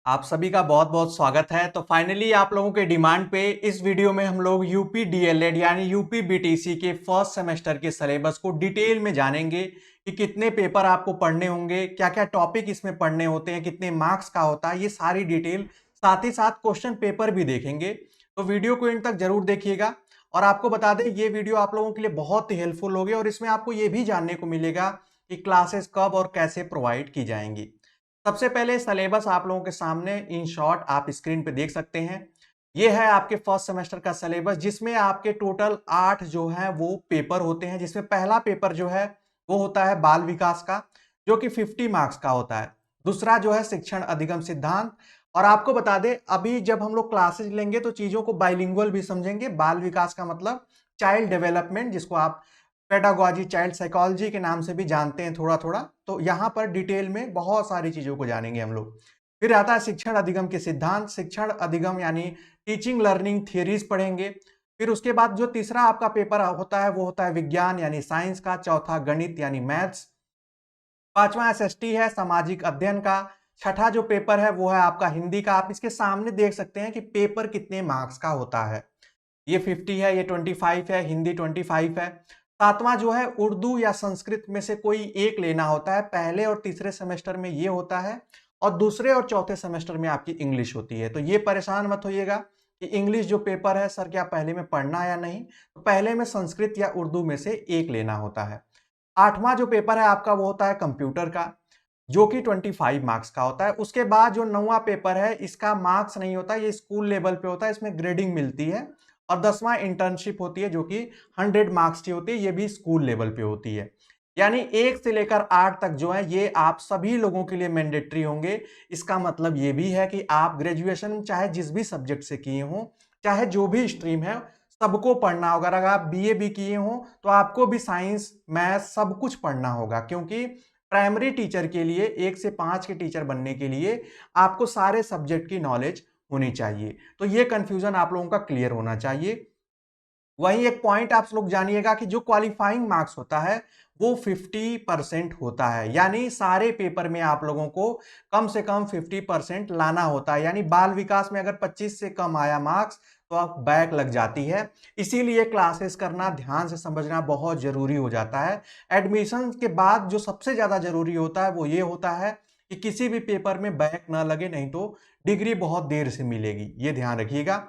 आप सभी का बहुत बहुत स्वागत है। तो फाइनली आप लोगों के डिमांड पे इस वीडियो में हम लोग यूपी डीएलएड यानी यूपी बीटीसी के फर्स्ट सेमेस्टर के सिलेबस को डिटेल में जानेंगे कि कितने पेपर आपको पढ़ने होंगे, क्या क्या टॉपिक इसमें पढ़ने होते हैं, कितने मार्क्स का होता है, ये सारी डिटेल, साथ ही साथ क्वेश्चन पेपर भी देखेंगे। तो वीडियो को इन तक जरूर देखिएगा। और आपको बता दें, ये वीडियो आप लोगों के लिए बहुत ही हेल्पफुल होगी और इसमें आपको ये भी जानने को मिलेगा कि क्लासेस कब और कैसे प्रोवाइड की जाएंगी। सबसे पहले सिलेबस आप लोगों के सामने इन शॉर्ट आप स्क्रीन पे देख सकते हैं। ये है आपके फर्स्ट सेमेस्टर का सिलेबस, जिसमें आपके टोटल 8 जो है वो पेपर होते हैं, जिसमें पहला पेपर जो है वो होता है बाल विकास का, जो कि 50 मार्क्स का होता है। दूसरा जो है शिक्षण अधिगम सिद्धांत। और आपको बता दें, अभी जब हम लोग क्लासेज लेंगे तो चीजों को बाइलिंगुअल भी समझेंगे। बाल विकास का मतलब चाइल्ड डेवलपमेंट, जिसको आप पेडागोजी, चाइल्ड साइकोलॉजी के नाम से भी जानते हैं थोड़ा थोड़ा। तो यहाँ पर डिटेल में बहुत सारी चीजों को जानेंगे हम लोग। फिर आता है शिक्षण अधिगम के सिद्धांत। शिक्षण अधिगम यानी टीचिंग लर्निंग थियरीज पढ़ेंगे। फिर उसके बाद जो तीसरा आपका पेपर होता है वो होता है विज्ञान यानी साइंस का। चौथा गणित यानी मैथ्स। पांचवा एसएसटी है सामाजिक अध्ययन का। छठा जो पेपर है वो है आपका हिंदी का। आप इसके सामने देख सकते हैं कि पेपर कितने मार्क्स का होता है। ये 50 है, ये 25 है, हिंदी 25 है। सातवां जो है उर्दू या संस्कृत में से कोई एक लेना होता है। पहले और तीसरे सेमेस्टर में ये होता है और दूसरे और चौथे सेमेस्टर में आपकी इंग्लिश होती है। तो ये परेशान मत होइएगा कि इंग्लिश जो पेपर है सर क्या पहले में पढ़ना है या नहीं। तो पहले में संस्कृत या उर्दू में से एक लेना होता है। आठवां जो पेपर है आपका वो होता है कंप्यूटर का, जो कि 25 मार्क्स का होता है। उसके बाद जो 9वां पेपर है इसका मार्क्स नहीं होता, ये स्कूल लेवल पे होता है, इसमें ग्रेडिंग मिलती है। और 10वां इंटर्नशिप होती है, जो कि 100 मार्क्स की होती है, ये भी स्कूल लेवल पे होती है। यानी 1 से लेकर 8 तक जो है ये आप सभी लोगों के लिए मैंडेटरी होंगे। इसका मतलब ये भी है कि आप ग्रेजुएशन चाहे जिस भी सब्जेक्ट से किए हों, चाहे जो भी स्ट्रीम है, सबको पढ़ना होगा। अगर आप बीए भी किए हों तो आपको भी साइंस मैथ सब कुछ पढ़ना होगा, क्योंकि प्राइमरी टीचर के लिए 1 से 5 के टीचर बनने के लिए आपको सारे सब्जेक्ट की नॉलेज होनी चाहिए। तो ये कंफ्यूजन आप लोगों का क्लियर होना चाहिए। वहीं एक पॉइंट आप लोग जानिएगा कि जो क्वालिफाइंग मार्क्स होता है वो 50% होता है। यानी सारे पेपर में आप लोगों को कम से कम 50% लाना होता है। यानी बाल विकास में अगर 25 से कम आया मार्क्स तो आप बैक लग जाती है। इसीलिए क्लासेस करना, ध्यान से समझना बहुत जरूरी हो जाता है। एडमिशन के बाद जो सबसे ज्यादा जरूरी होता है वो ये होता है कि किसी भी पेपर में बैक ना लगे, नहीं तो डिग्री बहुत देर से मिलेगी, ये ध्यान रखिएगा।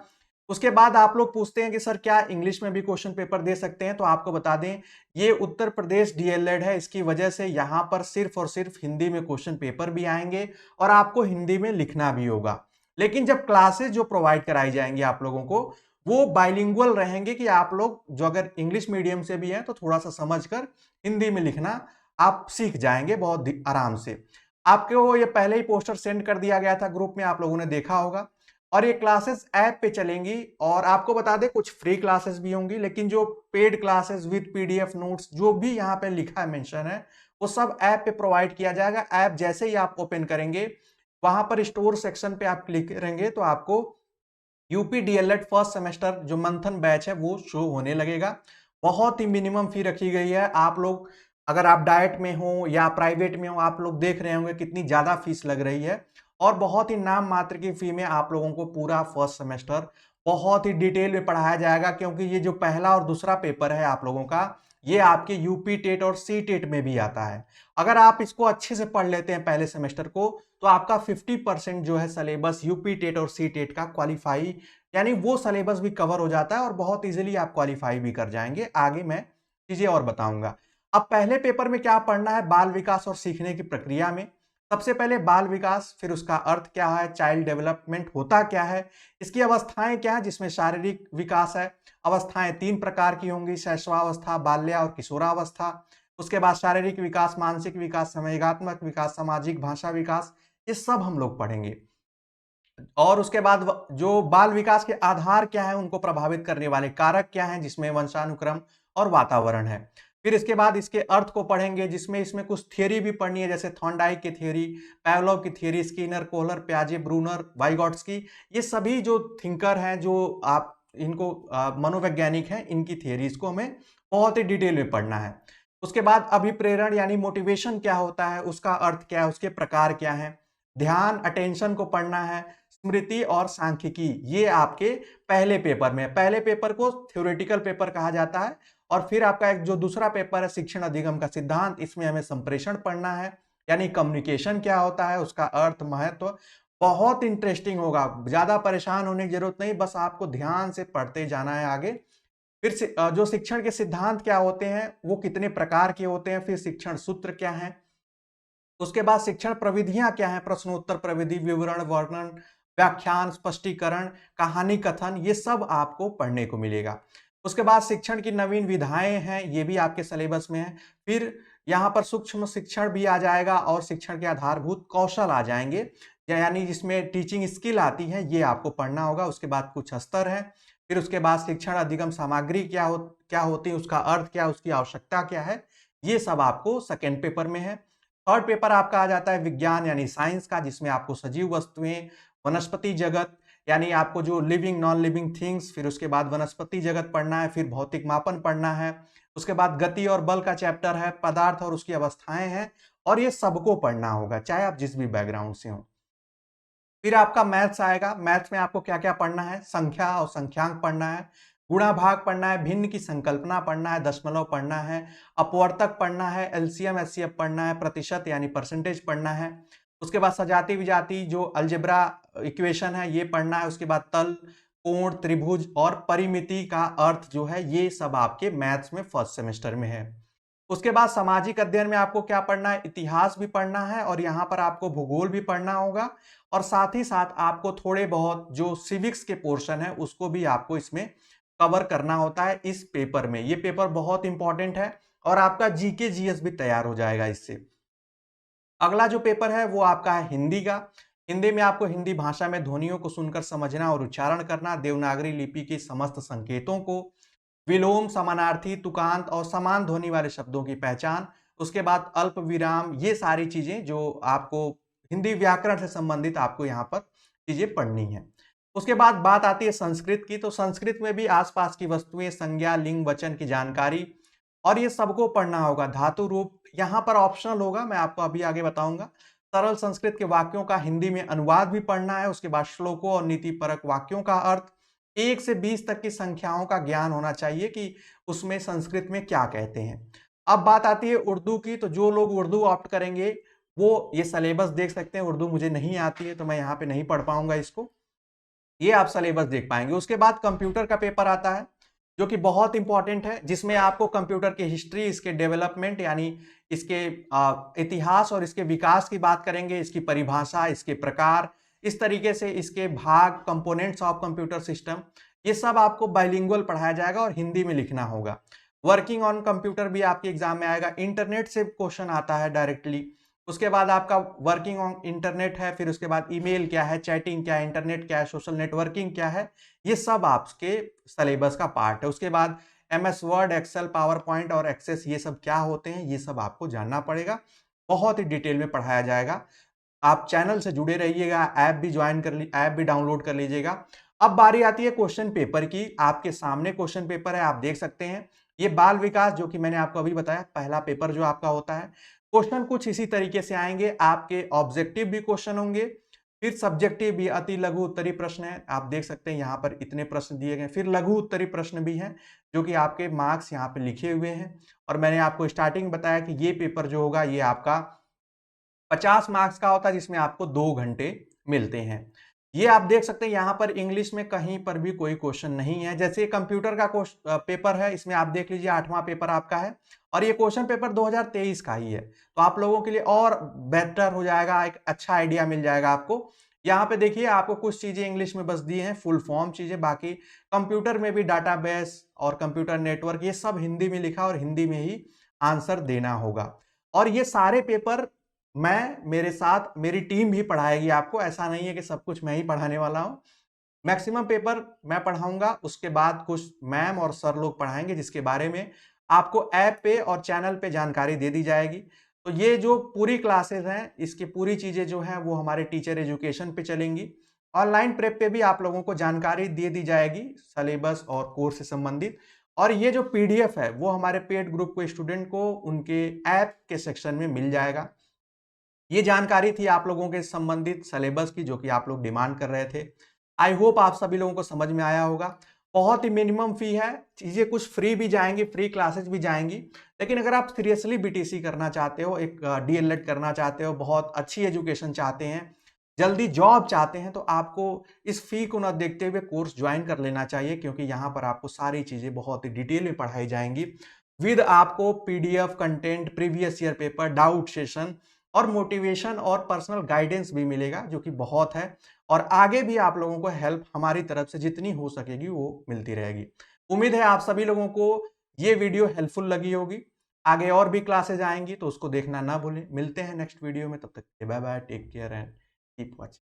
उसके बाद आप लोग पूछते हैं कि सर क्या इंग्लिश में भी क्वेश्चन पेपर दे सकते हैं। तो आपको बता दें, ये उत्तर प्रदेश डीएलएड है, इसकी वजह से यहाँ पर सिर्फ और सिर्फ हिंदी में क्वेश्चन पेपर भी आएंगे और आपको हिंदी में लिखना भी होगा। लेकिन जब क्लासेस जो प्रोवाइड कराई जाएंगी आप लोगों को, वो बाइलिंगुअल रहेंगे कि आप लोग जो अगर इंग्लिश मीडियम से भी हैं तो थोड़ा सा समझकर हिंदी में लिखना आप सीख जाएंगे बहुत आराम से। आपको ये पहले ही पोस्टर सेंड कर दिया गया था ग्रुप में, आप लोगों ने देखा होगा। और ये क्लासेस ऐप पे चलेंगी। और आपको बता दें कुछ फ्री क्लासेस भी होंगी, लेकिन जो paid classes with PDF notes जो भी यहाँ पे लिखा है, मेंशन है, वो सब ऐप पे प्रोवाइड किया जाएगा। ऐप जैसे ही आप ओपन करेंगे, वहां पर स्टोर सेक्शन पे आप क्लिक करेंगे तो आपको यूपी डीएलएड फर्स्ट सेमेस्टर जो मंथन बैच है वो शो होने लगेगा। बहुत ही मिनिमम फी रखी गई है। आप लोग अगर आप डाइट में हो या प्राइवेट में हो, आप लोग देख रहे होंगे कितनी ज्यादा फीस लग रही है। और बहुत ही नाम मात्र की फी में आप लोगों को पूरा फर्स्ट सेमेस्टर बहुत ही डिटेल में पढ़ाया जाएगा, क्योंकि ये जो पहला और दूसरा पेपर है आप लोगों का, ये आपके यूपी टेट और सी टेट में भी आता है। अगर आप इसको अच्छे से पढ़ लेते हैं पहले सेमेस्टर को, तो आपका 50% जो है सिलेबस यूपी टेट और सी टेट का क्वालिफाई, यानी वो सिलेबस भी कवर हो जाता है और बहुत इजीली आप क्वालिफाई भी कर जाएंगे। आगे मैं चीजें और बताऊंगा। अब पहले पेपर में क्या पढ़ना है बाल विकास और सीखने की प्रक्रिया में। सबसे पहले बाल विकास, फिर उसका अर्थ क्या है, चाइल्ड डेवलपमेंट होता क्या है, इसकी अवस्थाएं क्या है, जिसमें शारीरिक विकास है। अवस्थाएं 3 प्रकार की होंगी, शैशवावस्था, बाल्या और किशोरावस्था। उसके बाद शारीरिक विकास, मानसिक विकास, संवेगात्मक विकास, सामाजिक भाषा विकास, ये सब हम लोग पढ़ेंगे। और उसके बाद जो बाल विकास के आधार क्या है, उनको प्रभावित करने वाले कारक क्या हैं, जिसमें वंशानुक्रम और वातावरण है। फिर इसके बाद इसके अर्थ को पढ़ेंगे, जिसमें इसमें कुछ थियरी भी पढ़नी है, जैसे थॉर्नडाइक की थियरी, पैवलोव की थियरी, स्किनर, कोहलर, प्याजे, ब्रूनर, वाइगॉट्स्की, ये सभी जो थिंकर हैं, जो आप इनको मनोवैज्ञानिक हैं, इनकी थियरीज को हमें बहुत ही डिटेल में पढ़ना है। उसके बाद अभिप्रेरण यानी मोटिवेशन क्या होता है, उसका अर्थ क्या है, उसके प्रकार क्या है। ध्यान अटेंशन को पढ़ना है, स्मृति और सांख्यिकी, ये आपके पहले पेपर में है। पहले पेपर को थ्योरेटिकल पेपर कहा जाता है और फिर आपका एक जो दूसरा पेपर है शिक्षण अधिगम का सिद्धांत, इसमें हमें संप्रेषण पढ़ना है, यानी कम्युनिकेशन क्या होता है, उसका अर्थ, महत्व। बहुत इंटरेस्टिंग होगा, ज्यादा परेशान होने की जरूरत नहीं, बस आपको ध्यान से पढ़ते जाना है आगे। फिर जो शिक्षण के सिद्धांत क्या होते हैं, वो कितने प्रकार के होते हैं, फिर शिक्षण सूत्र क्या है, उसके बाद शिक्षण प्रविधियां क्या हैं, प्रश्नोत्तर प्रविधि, विवरण, वर्णन, व्याख्यान, स्पष्टीकरण, कहानी कथन, ये सब आपको पढ़ने को मिलेगा। उसके बाद शिक्षण की नवीन विधाएं हैं, ये भी आपके सिलेबस में है। फिर यहाँ पर सूक्ष्म शिक्षण भी आ जाएगा और शिक्षण के आधारभूत कौशल आ जाएंगे, यानी जिसमें टीचिंग स्किल आती है, ये आपको पढ़ना होगा। उसके बाद कुछ स्तर है। फिर उसके बाद शिक्षण अधिगम सामग्री क्या होती है, उसका अर्थ क्या, उसकी आवश्यकता क्या है, ये सब आपको सेकेंड पेपर में है। थर्ड पेपर आपका आ जाता है विज्ञान यानी साइंस का, जिसमें आपको सजीव वस्तुएं, वनस्पति जगत, यानी आपको जो लिविंग नॉन लिविंग थिंग्स, फिर उसके बाद वनस्पति जगत पढ़ना है, फिर भौतिक मापन पढ़ना है। उसके बाद गति और बल का चैप्टर है, पदार्थ और उसकी अवस्थाएं हैं, और ये सबको पढ़ना होगा चाहे आप जिस भी बैकग्राउंड से हो। फिर आपका मैथ्स आएगा। मैथ्स में आपको क्या क्या पढ़ना है, संख्या और संख्यांक पढ़ना है, गुणा भाग पढ़ना है, भिन्न की संकल्पना पढ़ना है, दशमलव पढ़ना है, अपवर्तक पढ़ना है, एलसीएम एचसीएफ पढ़ना है, प्रतिशत यानी परसेंटेज पढ़ना है। उसके बाद सजाती विजाती जो अलजेब्रा इक्वेशन है ये पढ़ना है। उसके बाद तल, कोण, त्रिभुज और परिमिति का अर्थ जो है, ये सब आपके मैथ्स में फर्स्ट सेमेस्टर में है। उसके बाद सामाजिक अध्ययन में आपको क्या पढ़ना है, इतिहास भी पढ़ना है और यहाँ पर आपको भूगोल भी पढ़ना होगा, और साथ ही साथ आपको थोड़े बहुत जो सिविक्स के पोर्शन है उसको भी आपको इसमें कवर करना होता है इस पेपर में। ये पेपर बहुत इंपॉर्टेंट है और आपका जीके जीएस भी तैयार हो जाएगा इससे। अगला जो पेपर है वो आपका है हिंदी का। हिंदी में आपको हिंदी भाषा में ध्वनियों को सुनकर समझना और उच्चारण करना, देवनागरी लिपि के समस्त संकेतों को, विलोम, समानार्थी, तुकांत और समान ध्वनि वाले शब्दों की पहचान। उसके बाद अल्प विराम, ये सारी चीजें जो आपको हिंदी व्याकरण से संबंधित आपको यहाँ पर चीजें पढ़नी है। उसके बाद बात आती है संस्कृत की, तो संस्कृत में भी आसपास की वस्तुएं, संज्ञा, लिंग, वचन की जानकारी, और ये सबको पढ़ना होगा। धातु रूप यहाँ पर ऑप्शनल होगा, मैं आपको अभी आगे बताऊंगा। सरल संस्कृत के वाक्यों का हिंदी में अनुवाद भी पढ़ना है। उसके बाद श्लोकों और नीति परक वाक्यों का अर्थ, 1 से 20 तक की संख्याओं का ज्ञान होना चाहिए कि उसमें संस्कृत में क्या कहते हैं। अब बात आती है उर्दू की, तो जो लोग उर्दू ऑप्ट करेंगे वो ये सिलेबस देख सकते हैं। उर्दू मुझे नहीं आती है तो मैं यहाँ पे नहीं पढ़ पाऊंगा इसको, ये आप सिलेबस देख पाएंगे। उसके बाद कंप्यूटर का पेपर आता है जो कि बहुत इंपॉर्टेंट है, जिसमें आपको कंप्यूटर की हिस्ट्री, इसके डेवलपमेंट यानी इसके इतिहास और इसके विकास की बात करेंगे, इसकी परिभाषा, इसके प्रकार, इस तरीके से इसके भाग, कंपोनेंट्स ऑफ कंप्यूटर सिस्टम, ये सब आपको बाइलिंगुअल पढ़ाया जाएगा और हिंदी में लिखना होगा। वर्किंग ऑन कंप्यूटर भी आपके एग्जाम में आएगा, इंटरनेट से क्वेश्चन आता है डायरेक्टली। उसके बाद आपका वर्किंग ऑन इंटरनेट है, फिर उसके बाद ईमेल क्या है, चैटिंग क्या है, इंटरनेट क्या है, सोशल नेटवर्किंग क्या है, ये सब आपके सिलेबस का पार्ट है। उसके बाद MS Word, excel, power point और एक्सेस, ये सब क्या होते हैं, ये सब आपको जानना पड़ेगा। बहुत ही डिटेल में पढ़ाया जाएगा। आप चैनल से जुड़े रहिएगा, ऐप भी ज्वाइन कर ली, ऐप भी डाउनलोड कर लीजिएगा। अब बारी आती है क्वेश्चन पेपर की। आपके सामने क्वेश्चन पेपर है, आप देख सकते हैं। ये बाल विकास जो कि मैंने आपको अभी बताया, पहला पेपर जो आपका होता है। क्वेश्चन कुछ इसी तरीके से आएंगे, आपके ऑब्जेक्टिव भी क्वेश्चन होंगे, फिर सब्जेक्टिव भी, अति लघु उत्तरी प्रश्न है, आप देख सकते हैं यहाँ पर इतने प्रश्न दिए गए, फिर लघु उत्तरी प्रश्न भी हैं जो कि आपके मार्क्स यहाँ पे लिखे हुए हैं। और मैंने आपको स्टार्टिंग बताया कि ये पेपर जो होगा ये आपका 50 मार्क्स का होता है, जिसमें आपको 2 घंटे मिलते हैं। ये आप देख सकते हैं यहाँ पर इंग्लिश में कहीं पर भी कोई क्वेश्चन नहीं है। जैसे कंप्यूटर का पेपर है, इसमें आप देख लीजिए 8वां पेपर आपका है और ये क्वेश्चन पेपर 2023 का ही है, तो आप लोगों के लिए और बेहतर हो जाएगा, एक अच्छा आइडिया मिल जाएगा आपको। यहाँ पे देखिए आपको कुछ चीजें इंग्लिश में बस दी हैं, फुल फॉर्म चीजें, बाकी कंप्यूटर में भी डाटाबेस और कंप्यूटर नेटवर्क ये सब हिंदी में लिखा और हिंदी में ही आंसर देना होगा। और ये सारे पेपर मेरे साथ मेरी टीम भी पढ़ाएगी आपको, ऐसा नहीं है कि सब कुछ मैं ही पढ़ाने वाला हूं। मैक्सिमम पेपर मैं पढ़ाऊंगा, उसके बाद कुछ मैम और सर लोग पढ़ाएंगे जिसके बारे में आपको ऐप पे और चैनल पे जानकारी दे दी जाएगी। तो ये जो पूरी क्लासेस हैं, इसकी पूरी चीजें जो हैं वो हमारे टीचर एजुकेशन पे चलेंगी। ऑनलाइन प्रेप पे भी आप लोगों को जानकारी दे दी जाएगी सिलेबस और कोर्स से संबंधित। और ये जो पीडीएफ है वो हमारे पेड ग्रुप को स्टूडेंट को उनके ऐप के सेक्शन में मिल जाएगा। ये जानकारी थी आप लोगों के संबंधित सिलेबस की, जो कि आप लोग डिमांड कर रहे थे। आई होप आप सभी लोगों को समझ में आया होगा। बहुत ही मिनिमम फी है, चीज़ें कुछ फ्री भी जाएँगी, फ्री क्लासेस भी जाएँगी। लेकिन अगर आप सीरियसली बीटीसी करना चाहते हो, एक डीएलएड करना चाहते हो, बहुत अच्छी एजुकेशन चाहते हैं, जल्दी जॉब चाहते हैं, तो आपको इस फी को ना देखते हुए कोर्स ज्वाइन कर लेना चाहिए, क्योंकि यहाँ पर आपको सारी चीज़ें बहुत ही डिटेल में पढ़ाई जाएँगी। विद आपको PDF content, previous year paper, doubt session और मोटिवेशन और पर्सनल गाइडेंस भी मिलेगा, जो कि बहुत है। और आगे भी आप लोगों को हेल्प हमारी तरफ से जितनी हो सकेगी वो मिलती रहेगी। उम्मीद है आप सभी लोगों को ये वीडियो हेल्पफुल लगी होगी। आगे और भी क्लासेज आएंगी तो उसको देखना ना भूलें। मिलते हैं नेक्स्ट वीडियो में, तब तक के bye bye, take care and keep watching.